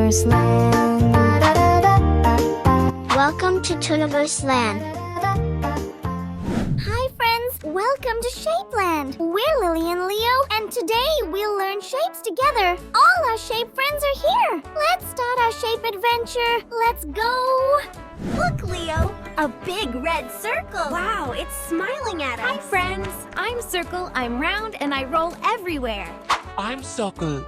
Toddler's Land. Welcome to Toddler's Land. Hi friends, welcome to Shapeland. We're Lily and Leo, and today we'll learn shapes together. All our shape friends are here. Let's start our shape adventure. Let's go. Look, Leo, a big red circle. Wow, it's smiling at us. Hi, friends. I'm Circle, I'm round, and I roll everywhere. I'm Circle.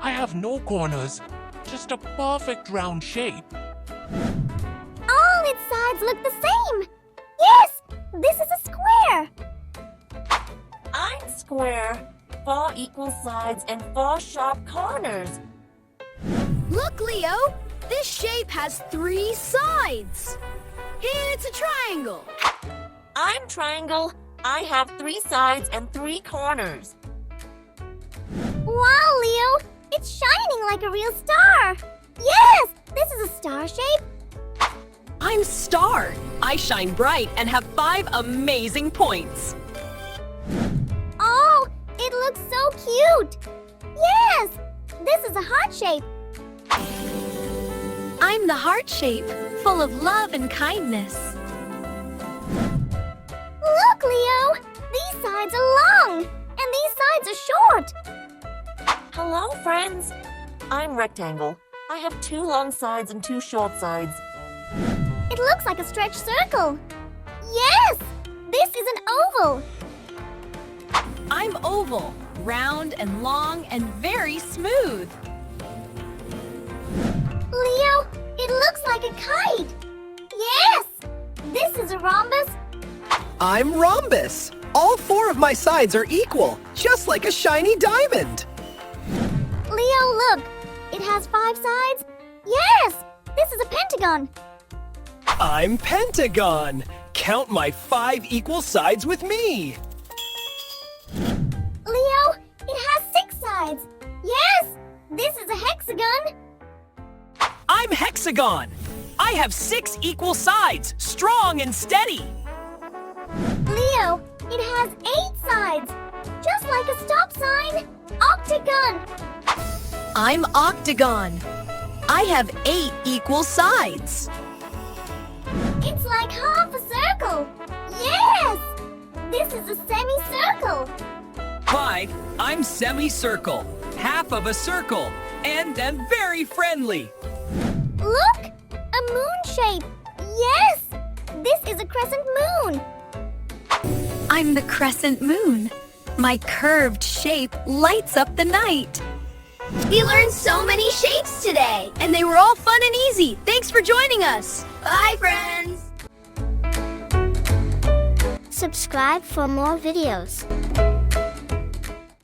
I have no corners, just a perfect round shape. All its sides look the same. Yes, this is a square. I'm square. 4 equal sides and 4 sharp corners. Look, Leo, this shape has 3 sides. It's a triangle. I'm triangle. I have 3 sides and 3 corners. Wow, Leo, it's shining like a real star. Yes, this is a star shape. I'm Star. I shine bright and have 5 amazing points. Oh, it looks so cute. Yes, this is a heart shape. I'm the heart shape, full of love and kindness. Look, Leo, these sides are long, and these sides are short. Hello, friends. I'm rectangle. I have 2 long sides and 2 short sides. It looks like a stretched circle. Yes, this is an oval. I'm oval, round and long and very smooth. Leo, it looks like a kite. Yes, this is a rhombus. I'm Rhombus. All 4 of my sides are equal, just like a shiny diamond. Leo, look, it has 5 sides. Yes, this is a pentagon. I'm Pentagon. Count my 5 equal sides with me. Leo, it has 6 sides. Yes, this is a hexagon. I'm Hexagon. I have 6 equal sides, strong and steady. Leo, it has 8 sides, just like a stop sign. Octagon. I'm Octagon. I have 8 equal sides. It's like half a circle. Yes, this is a semicircle. Hi, I'm Semicircle, half of a circle, and am very friendly. Look, a moon shape. Yes, this is a crescent moon. I'm the crescent moon. My curved shape lights up the night. We learned so many shapes today. And they were all fun and easy. Thanks for joining us. Bye, friends. Subscribe for more videos.